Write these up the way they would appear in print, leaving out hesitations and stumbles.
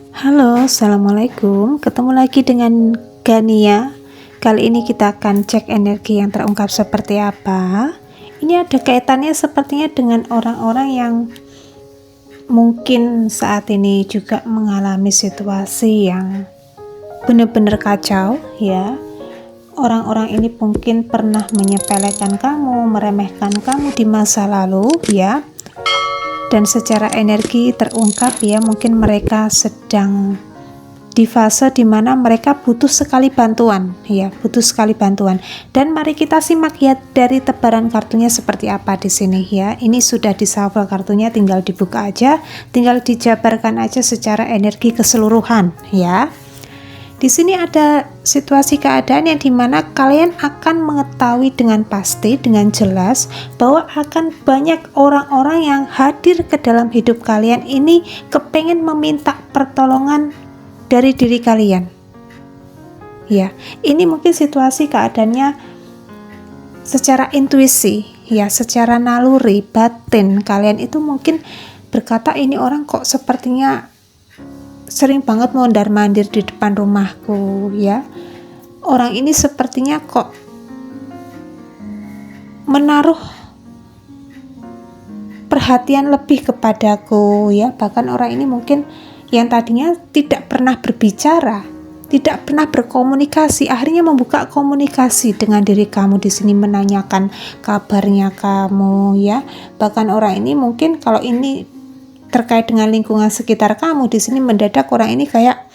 Halo, assalamualaikum. Ketemu lagi dengan Gania. Kali ini kita akan cek energi yang terungkap seperti apa. Ini ada kaitannya sepertinya dengan orang-orang yang mungkin saat ini juga mengalami situasi yang benar-benar kacau, ya. Orang-orang ini mungkin pernah menyepelekan kamu, meremehkan kamu di masa lalu, ya. Dan secara energi terungkap, ya, mungkin mereka sedang di fase dimana mereka butuh sekali bantuan, ya, butuh sekali bantuan. Dan mari kita simak ya dari tebaran kartunya seperti apa di sini, ya. Ini sudah dishuffle kartunya, tinggal dibuka aja, tinggal dijabarkan aja secara energi keseluruhan, ya. Di sini ada situasi keadaan yang dimana kalian akan mengetahui dengan pasti, dengan jelas bahwa akan banyak orang-orang yang hadir ke dalam hidup kalian ini kepengen meminta pertolongan dari diri kalian. Ya, ini mungkin situasi keadaannya secara intuisi, ya, secara naluri, batin kalian itu mungkin berkata, ini orang kok sepertinya sering banget mondar-mandir di depan rumahku, ya. Orang ini sepertinya kok menaruh perhatian lebih kepadaku, ya. Bahkan orang ini mungkin yang tadinya tidak pernah berbicara, tidak pernah berkomunikasi, akhirnya membuka komunikasi dengan diri kamu di sini, menanyakan kabarnya kamu, ya. Bahkan orang ini mungkin kalau ini terkait dengan lingkungan sekitar kamu, di sini mendadak orang ini kayak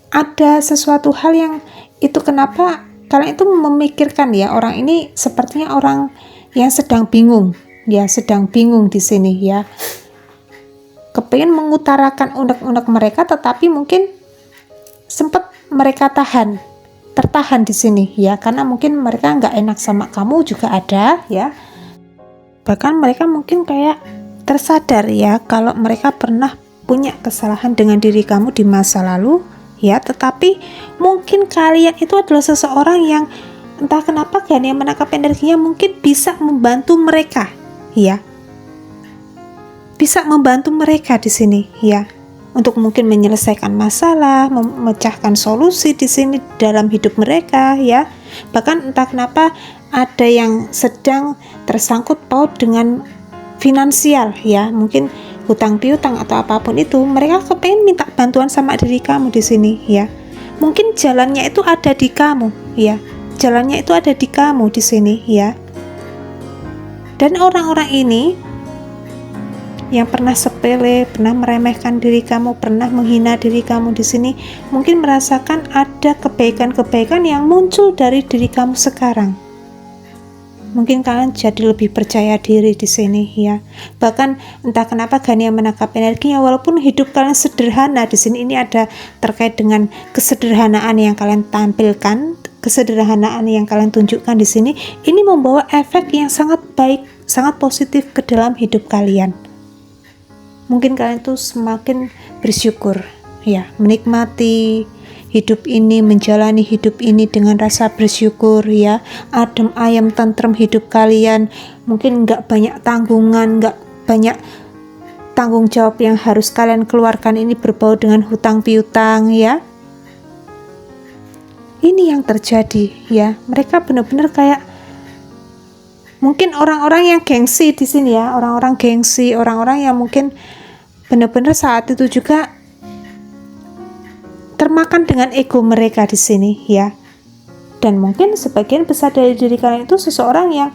ada sesuatu hal yang itu kenapa kalian itu memikirkan, ya, orang ini sepertinya orang yang sedang bingung, ya, sedang bingung di sini, ya. Kepingin mengutarakan unek-unek mereka, tetapi mungkin sempat mereka tertahan di sini, ya, karena mungkin mereka nggak enak sama kamu juga ada, ya. Bahkan mereka mungkin kayak tersadar, ya, kalau mereka pernah punya kesalahan dengan diri kamu di masa lalu, ya, tetapi mungkin kalian itu adalah seseorang yang entah kenapa kalian yang menangkap energinya mungkin bisa membantu mereka, ya, bisa membantu mereka di sini, ya, untuk mungkin menyelesaikan masalah, memecahkan solusi di sini dalam hidup mereka, ya. Bahkan entah kenapa ada yang sedang tersangkut paut dengan finansial, ya, mungkin hutang piutang atau apapun itu, mereka kepengen minta bantuan sama diri kamu di sini, ya. Mungkin jalannya itu ada di kamu, ya. Jalannya itu ada di kamu di sini, ya. Dan orang-orang ini yang pernah sepele, pernah meremehkan diri kamu, pernah menghina diri kamu di sini, mungkin merasakan ada kebaikan-kebaikan yang muncul dari diri kamu sekarang. Mungkin kalian jadi lebih percaya diri di sini, ya. Bahkan entah kenapa Gania menangkap energinya, walaupun hidup kalian sederhana di sini, ini ada terkait dengan kesederhanaan yang kalian tampilkan, kesederhanaan yang kalian tunjukkan di sini, ini membawa efek yang sangat baik, sangat positif ke dalam hidup kalian. Mungkin kalian tuh semakin bersyukur, ya, menikmati hidup ini, menjalani hidup ini dengan rasa bersyukur, ya. Adem ayem tentrem hidup kalian, mungkin nggak banyak tanggungan, nggak banyak tanggung jawab yang harus kalian keluarkan, ini berbau dengan hutang piutang, ya. Ini yang terjadi, ya. Mereka benar-benar kayak mungkin orang-orang yang gengsi di sini, ya, orang-orang gengsi, orang-orang yang mungkin benar-benar saat itu juga termakan dengan ego mereka di sini, ya. Dan mungkin sebagian besar dari diri kalian itu seseorang yang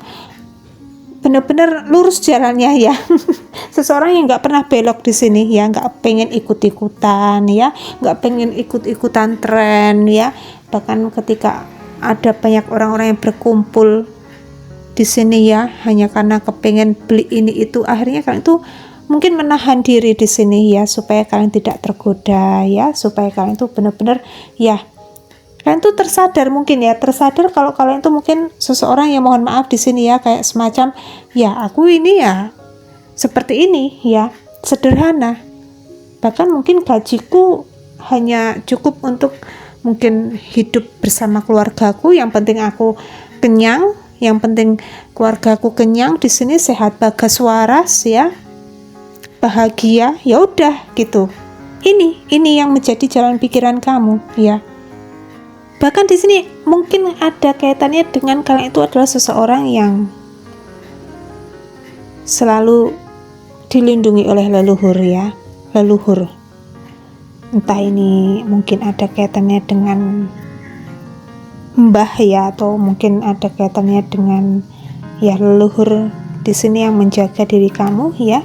benar-benar lurus jalannya, ya. Seseorang yang nggak pernah belok di sini, ya, nggak pengen ikut-ikutan, ya, nggak pengen ikut-ikutan tren, ya. Bahkan ketika ada banyak orang-orang yang berkumpul di sini, ya, hanya karena kepengen beli ini itu, akhirnya kalian itu mungkin menahan diri di sini, ya, supaya kalian tidak tergoda, ya, supaya kalian tuh benar-benar, ya, kalian tuh tersadar mungkin, ya, tersadar kalau kalian tuh mungkin seseorang yang mohon maaf di sini, ya, kayak semacam, ya, aku ini ya seperti ini, ya, sederhana. Bahkan mungkin gajiku hanya cukup untuk mungkin hidup bersama keluargaku, yang penting aku kenyang, yang penting keluargaku kenyang di sini, sehat bagas waras, ya, bahagia, ya udah gitu. Ini yang menjadi jalan pikiran kamu, ya. Bahkan di sini mungkin ada kaitannya dengan kalian itu adalah seseorang yang selalu dilindungi oleh leluhur, ya. Leluhur. Entah ini mungkin ada kaitannya dengan mbah, ya, atau mungkin ada kaitannya dengan ya leluhur di sini yang menjaga diri kamu, ya.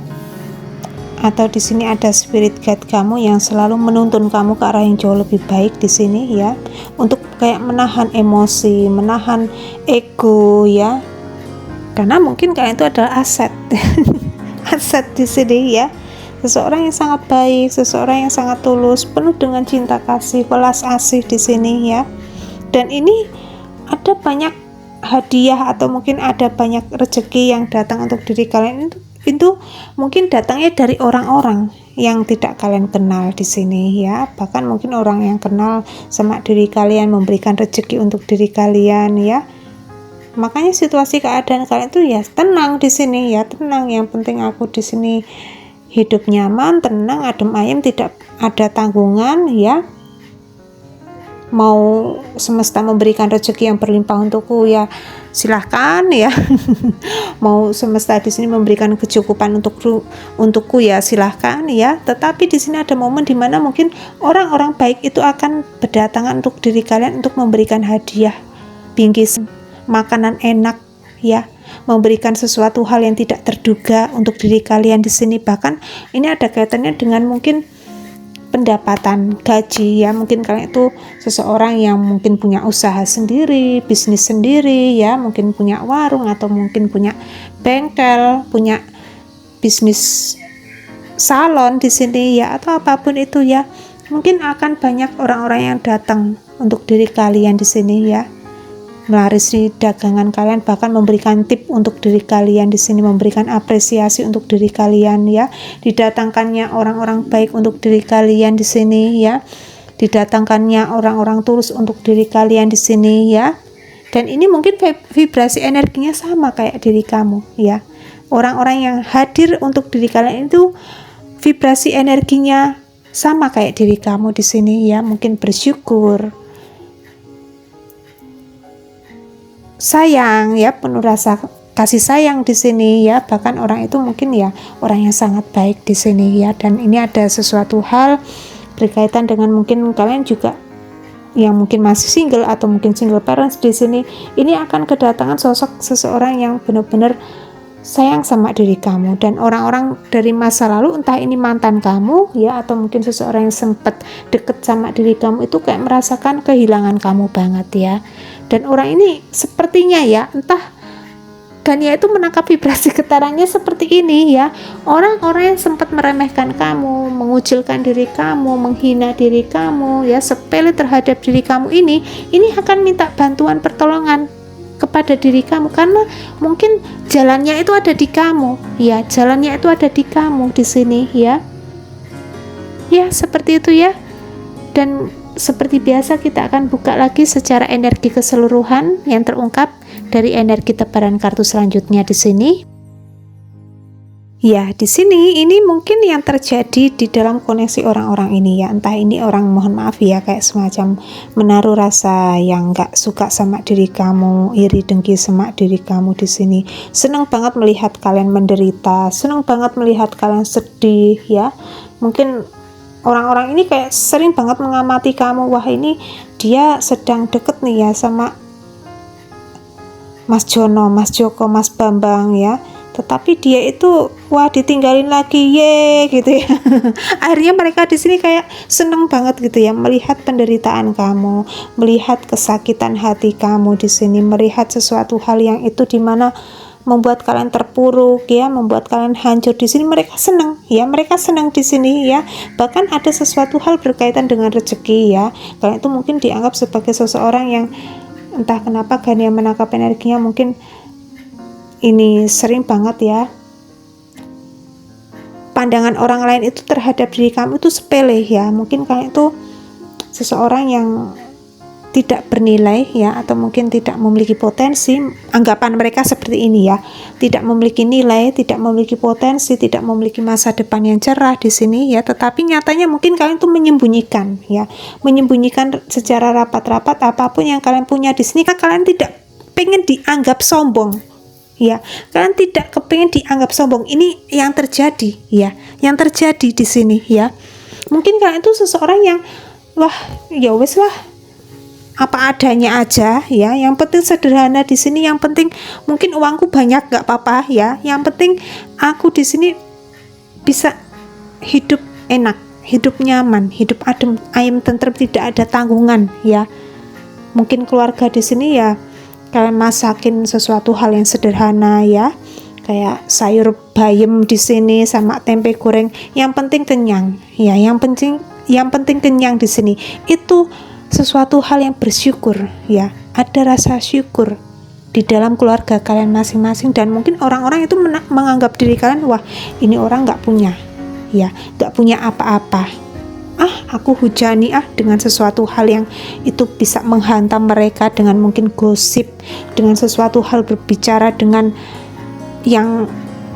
Atau di sini ada spirit guide kamu yang selalu menuntun kamu ke arah yang jauh lebih baik di sini, ya. Untuk kayak menahan emosi, menahan ego, ya. Karena mungkin kalian itu adalah aset. Aset di sini, ya. Seseorang yang sangat baik, seseorang yang sangat tulus, penuh dengan cinta kasih, welas asih di sini, ya. Dan ini ada banyak hadiah atau mungkin ada banyak rezeki yang datang untuk diri kalian, itu mungkin datangnya dari orang-orang yang tidak kalian kenal di sini, ya. Bahkan mungkin orang yang kenal sama diri kalian memberikan rezeki untuk diri kalian, ya. Makanya situasi keadaan kalian itu ya tenang di sini, ya, tenang. Yang penting aku di sini hidup nyaman, tenang, adem ayem, tidak ada tanggungan, ya. Mau semesta memberikan rezeki yang berlimpah untukku, ya silahkan, ya. Mau semesta di sini memberikan kecukupan untukku, ya silahkan, ya. Tetapi di sini ada momen di mana mungkin orang-orang baik itu akan berdatangan untuk diri kalian untuk memberikan hadiah, bingkisan, makanan enak, ya, memberikan sesuatu hal yang tidak terduga untuk diri kalian di sini. Bahkan ini ada kaitannya dengan mungkin pendapatan gaji, ya. Mungkin kalian itu seseorang yang mungkin punya usaha sendiri, bisnis sendiri, ya, mungkin punya warung atau mungkin punya bengkel, punya bisnis salon di sini, ya, atau apapun itu, ya. Mungkin akan banyak orang-orang yang datang untuk diri kalian di sini, ya, melarisi dagangan kalian, bahkan memberikan tip untuk diri kalian di sini, memberikan apresiasi untuk diri kalian, ya. Didatangkannya orang-orang baik untuk diri kalian di sini, ya. Didatangkannya orang-orang tulus untuk diri kalian di sini, ya. Dan ini mungkin vibrasi energinya sama kayak diri kamu, ya. Orang-orang yang hadir untuk diri kalian itu vibrasi energinya sama kayak diri kamu di sini, ya. Mungkin bersyukur, sayang, ya, penuh rasa kasih sayang di sini, ya. Bahkan orang itu mungkin ya orang yang sangat baik di sini, ya. Dan ini ada sesuatu hal berkaitan dengan mungkin kalian juga yang mungkin masih single atau mungkin single parents di sini. Ini akan kedatangan sosok seseorang yang benar-benar sayang sama diri kamu, dan orang-orang dari masa lalu, entah ini mantan kamu, ya, atau mungkin seseorang yang sempat deket sama diri kamu itu kayak merasakan kehilangan kamu banget, ya. Dan orang ini sepertinya, ya, entah Gania itu menangkap vibrasi getarannya seperti ini, ya. Orang-orang yang sempat meremehkan kamu, mengucilkan diri kamu, menghina diri kamu, ya, sepele terhadap diri kamu ini akan minta bantuan pertolongan kepada diri kamu, karena mungkin jalannya itu ada di kamu, ya. Jalannya itu ada di kamu di sini, ya. Ya, seperti itu, ya. Dan seperti biasa kita akan buka lagi secara energi keseluruhan yang terungkap dari energi tebaran kartu selanjutnya di sini. Ya, di sini ini mungkin yang terjadi di dalam koneksi orang-orang ini, ya. Entah ini orang, mohon maaf, ya, kayak semacam menaruh rasa yang gak suka sama diri kamu, iri dengki sama diri kamu di sini. Senang banget melihat kalian menderita, senang banget melihat kalian sedih, ya. Mungkin orang-orang ini kayak sering banget mengamati kamu. Wah, ini dia sedang deket nih, ya, sama Mas Jono, Mas Joko, Mas Bambang, ya. Tetapi dia itu wah ditinggalin lagi, ye, gitu, ya. Akhirnya mereka di sini kayak seneng banget gitu, ya, melihat penderitaan kamu, melihat kesakitan hati kamu di sini, melihat sesuatu hal yang itu dimana membuat kalian terpuruk, ya, membuat kalian hancur di sini. Mereka senang, ya, mereka senang di sini, ya. Bahkan ada sesuatu hal berkaitan dengan rezeki, ya. Kalian itu mungkin dianggap sebagai seseorang yang entah kenapa Gania menangkap energinya mungkin ini sering banget, ya, pandangan orang lain itu terhadap diri kamu itu sepele, ya. Mungkin kalian itu seseorang yang tidak bernilai ya, atau mungkin tidak memiliki potensi. Anggapan mereka seperti ini ya, tidak memiliki nilai, tidak memiliki potensi, tidak memiliki masa depan yang cerah di sini ya. Tetapi nyatanya mungkin kalian tuh menyembunyikan ya, menyembunyikan secara rapat-rapat apapun yang kalian punya di sini, kan kalian tidak pengen dianggap sombong ya, kalian tidak kepingin dianggap sombong. Ini yang terjadi ya, yang terjadi di sini ya. Mungkin kalian tuh seseorang yang wah ya wes lah, apa adanya aja ya, yang penting sederhana di sini, yang penting mungkin uangku banyak gak apa-apa ya, yang penting aku di sini bisa hidup enak, hidup nyaman, hidup adem ayem tentrem, tidak ada tanggungan ya. Mungkin keluarga di sini ya, kalian masakin sesuatu hal yang sederhana ya, kayak sayur bayam di sini sama tempe goreng, yang penting kenyang ya, yang penting kenyang di sini. Itu sesuatu hal yang bersyukur ya, ada rasa syukur di dalam keluarga kalian masing-masing. Dan mungkin orang-orang itu menganggap diri kalian, wah ini orang gak punya ya, gak punya apa-apa, aku hujani dengan sesuatu hal yang itu bisa menghantam mereka, dengan mungkin gosip, dengan sesuatu hal berbicara dengan yang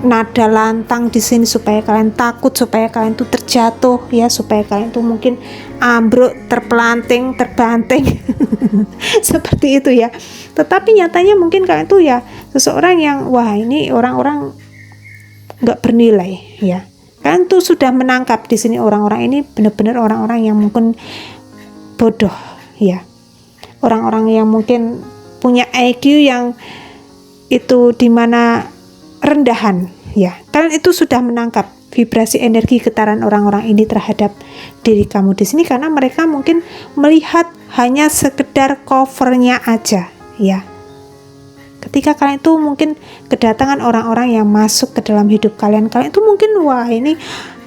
nada lantang di sini, supaya kalian takut, supaya kalian tuh terjatuh ya, supaya kalian tuh mungkin ambruk, terpelanting, terbanting seperti itu ya. Tetapi nyatanya mungkin kalian tuh ya seseorang yang wah ini orang-orang nggak bernilai ya. Kalian tuh sudah menangkap di sini orang-orang ini benar-benar orang-orang yang mungkin bodoh ya, orang-orang yang mungkin punya IQ yang itu dimana rendahan ya. Kalian itu sudah menangkap vibrasi energi getaran orang-orang ini terhadap diri kamu di sini, karena mereka mungkin melihat hanya sekedar covernya aja ya. Ketika kalian itu mungkin kedatangan orang-orang yang masuk ke dalam hidup kalian, kalian itu mungkin wah ini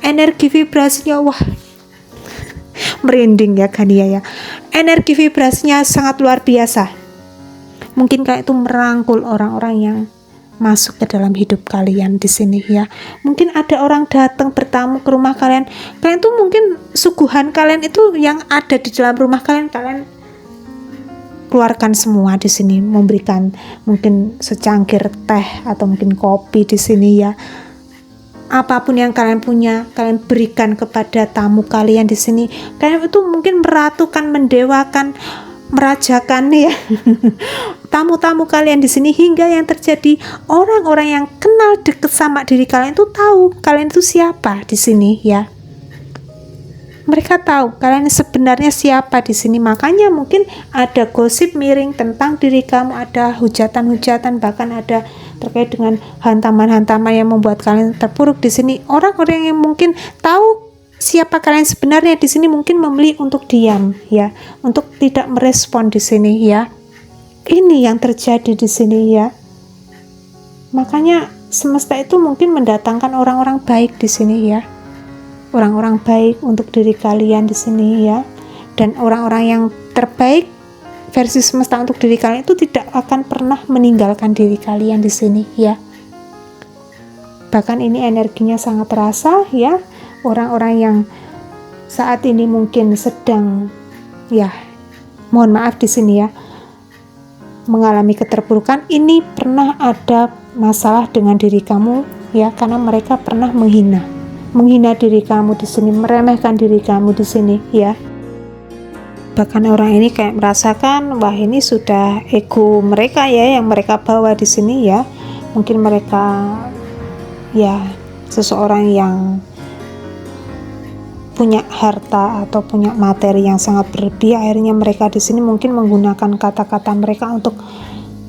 energi vibrasinya wah merinding ya Gania ya, energi vibrasinya sangat luar biasa. Mungkin kalian itu merangkul orang-orang yang masuk ke dalam hidup kalian di sini ya. Mungkin ada orang datang bertamu ke rumah kalian, kalian tuh mungkin suguhan kalian itu yang ada di dalam rumah kalian, kalian keluarkan semua di sini, memberikan mungkin secangkir teh atau mungkin kopi di sini ya. Apapun yang kalian punya, kalian berikan kepada tamu kalian di sini. Kalian itu mungkin meratukan, mendewakan, merajakan ya tamu-tamu kalian di sini, hingga yang terjadi orang-orang yang kenal dekat sama diri kalian itu tahu kalian itu siapa di sini ya. Mereka tahu kalian sebenarnya siapa di sini. Makanya mungkin ada gosip miring tentang diri kamu, ada hujatan-hujatan, bahkan ada terkait dengan hantaman-hantaman yang membuat kalian terpuruk di sini. Orang-orang yang mungkin tahu siapa kalian sebenarnya di sini mungkin memilih untuk diam ya, untuk tidak merespon di sini ya. Ini yang terjadi di sini ya. Makanya semesta itu mungkin mendatangkan orang-orang baik di sini ya. Orang-orang baik untuk diri kalian di sini ya. Dan orang-orang yang terbaik versi semesta untuk diri kalian itu tidak akan pernah meninggalkan diri kalian di sini ya. Bahkan ini energinya sangat terasa ya. Orang-orang yang saat ini mungkin sedang ya, mohon maaf di sini ya, mengalami keterpurukan, ini pernah ada masalah dengan diri kamu ya, karena mereka pernah menghina diri kamu di sini, meremehkan diri kamu di sini ya. Bahkan orang ini kayak merasakan wah ini sudah ego mereka ya yang mereka bawa di sini ya. Mungkin mereka ya seseorang yang punya harta atau punya materi yang sangat berlebih, akhirnya mereka di sini mungkin menggunakan kata-kata mereka untuk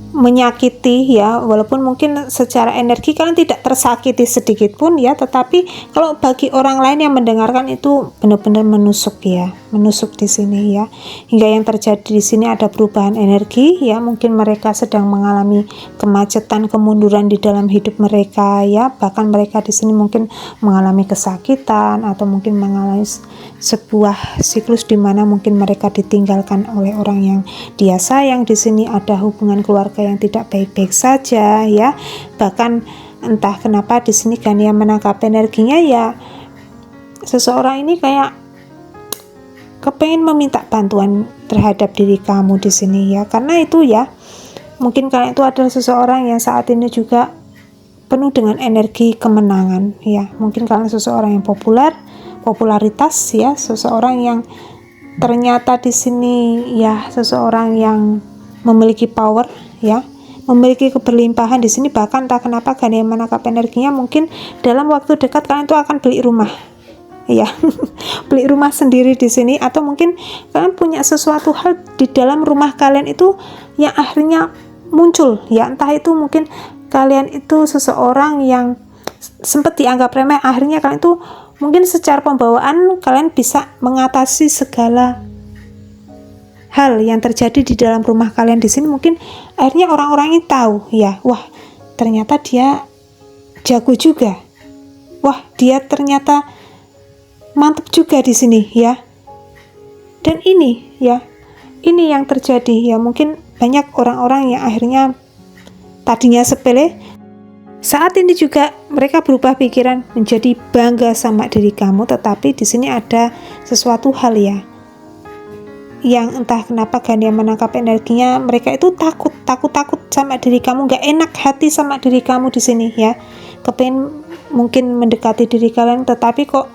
menyakiti ya, walaupun mungkin secara energi kalian tidak tersakiti sedikit pun ya, tetapi kalau bagi orang lain yang mendengarkan itu benar-benar menusuk ya, menusuk di sini ya, hingga yang terjadi di sini ada perubahan energi ya. Mungkin mereka sedang mengalami kemacetan, kemunduran di dalam hidup mereka ya, bahkan mereka di sini mungkin mengalami kesakitan atau mungkin mengalami sebuah siklus di mana mungkin mereka ditinggalkan oleh orang yang dia sayang. Di sini ada hubungan keluarga yang tidak baik-baik saja ya. Bahkan entah kenapa di sini Gania menangkap energinya ya, seseorang ini kayak kepengen meminta bantuan terhadap diri kamu di sini ya, karena itu ya mungkin kalian itu adalah seseorang yang saat ini juga penuh dengan energi kemenangan ya. Mungkin kalian seseorang yang popularitas ya, seseorang yang ternyata di sini ya seseorang yang memiliki power ya, memiliki keberlimpahan di sini. Bahkan entah kenapa Gania menangkap energinya, mungkin dalam waktu dekat kalian itu akan beli rumah ya. Beli rumah sendiri di sini, atau mungkin kalian punya sesuatu hal di dalam rumah kalian itu yang akhirnya muncul ya, entah itu mungkin kalian itu seseorang yang sempat dianggap remeh, akhirnya kalian itu mungkin secara pembawaan kalian bisa mengatasi segala hal yang terjadi di dalam rumah kalian di sini. Mungkin akhirnya orang-orang ini tahu ya, wah ternyata dia jago juga, wah dia ternyata mantap juga di sini ya. Dan ini ya, ini yang terjadi ya. Mungkin banyak orang-orang yang akhirnya tadinya sepele, saat ini juga mereka berubah pikiran menjadi bangga sama diri kamu. Tetapi di sini ada sesuatu hal ya, yang entah kenapa Gania menangkap energinya, mereka itu takut sama diri kamu, nggak enak hati sama diri kamu di sini ya. Kepengen mungkin mendekati diri kalian, tetapi kok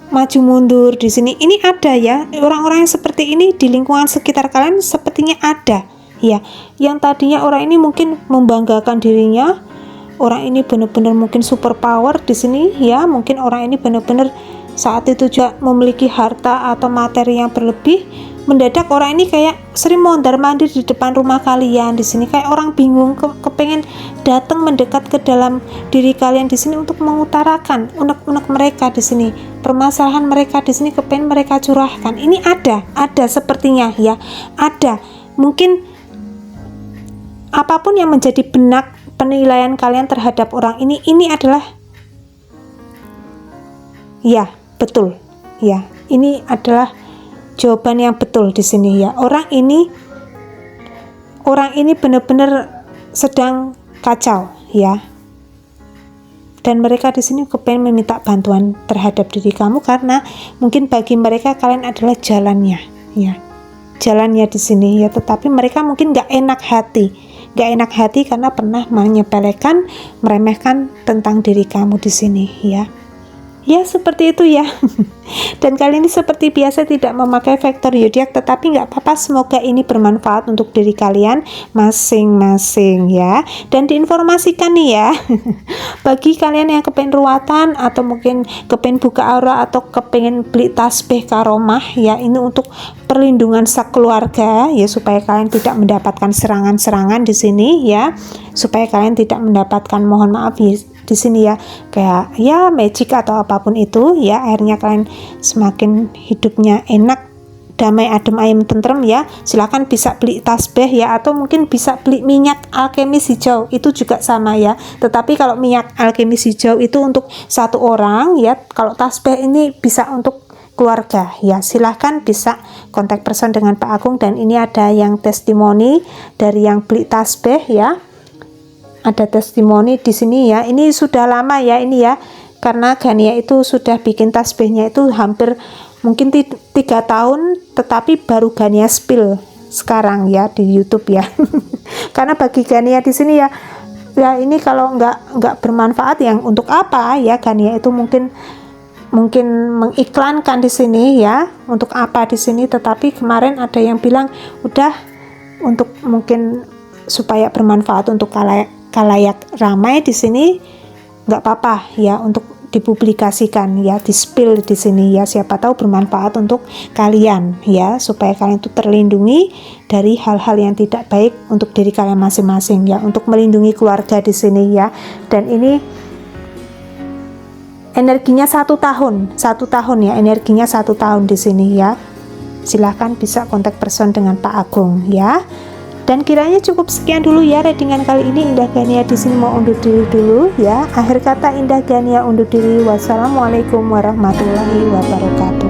maju mundur di sini. Ini ada ya, orang-orang yang seperti ini di lingkungan sekitar kalian sepertinya ada ya, yang tadinya orang ini mungkin membanggakan dirinya, orang ini benar-benar mungkin super power di sini ya. Mungkin orang ini benar-benar saat itu juga memiliki harta atau materi yang berlebih. Mendadak orang ini kayak sering mondar-mandir di depan rumah kalian di sini, kayak orang bingung, kepengen datang mendekat ke dalam diri kalian di sini untuk mengutarakan unek-unek mereka di sini, permasalahan mereka di sini, kepengen mereka curahkan. Ini ada sepertinya ya, ada. Mungkin apapun yang menjadi benak penilaian kalian terhadap orang ini adalah ya betul ya, ini adalah jawaban yang betul di sini ya. Orang ini benar-benar sedang kacau ya, dan mereka di sini kepengen meminta bantuan terhadap diri kamu, karena mungkin bagi mereka kalian adalah jalannya ya, jalannya di sini ya. Tetapi mereka mungkin nggak enak hati karena pernah menyepelekan, meremehkan tentang diri kamu di sini ya. Ya seperti itu ya. Dan kali ini seperti biasa tidak memakai faktor zodiak, tetapi nggak apa-apa, semoga ini bermanfaat untuk diri kalian masing-masing ya. Dan diinformasikan nih ya, bagi kalian yang kepengen ruatan atau mungkin kepengen buka aura atau kepengen beli tasbih karomah ya, ini untuk perlindungan sekeluarga ya, supaya kalian tidak mendapatkan serangan-serangan di sini ya, supaya kalian tidak mendapatkan, mohon maaf ya di sini ya, kayak ya magic atau apapun itu ya, akhirnya kalian semakin hidupnya enak, damai, adem, ayem, tentrem ya. Silakan bisa beli tasbih ya, atau mungkin bisa beli minyak alkemis hijau, itu juga sama ya. Tetapi kalau minyak alkemis hijau itu untuk satu orang ya, kalau tasbih ini bisa untuk keluarga ya. Silahkan bisa kontak person dengan Pak Agung. Dan ini ada yang testimoni dari yang beli tasbih ya, ada testimoni di sini ya. Ini sudah lama ya ini ya, karena Gania itu sudah bikin tasbihnya itu hampir mungkin 3 tahun, tetapi baru Gania spill sekarang ya di YouTube ya. Karena bagi Gania di sini ya ini kalau nggak bermanfaat yang untuk apa ya, Gania itu mungkin mengiklankan di sini ya, untuk apa di sini. Tetapi kemarin ada yang bilang udah untuk mungkin supaya bermanfaat untuk kalayak ramai di sini, nggak apa-apa ya untuk dipublikasikan ya, di spill di sini ya, siapa tahu bermanfaat untuk kalian ya, supaya kalian itu terlindungi dari hal-hal yang tidak baik untuk diri kalian masing-masing ya, untuk melindungi keluarga di sini ya. Dan ini energinya 1 tahun ya, energinya 1 tahun di sini ya. Silahkan bisa kontak person dengan Pak Agung ya. Dan kiranya cukup sekian dulu ya readingan kali ini. Indah Gania di sini mau undur diri dulu ya. Akhir kata Indah Gania undur diri. Wassalamualaikum warahmatullahi wabarakatuh.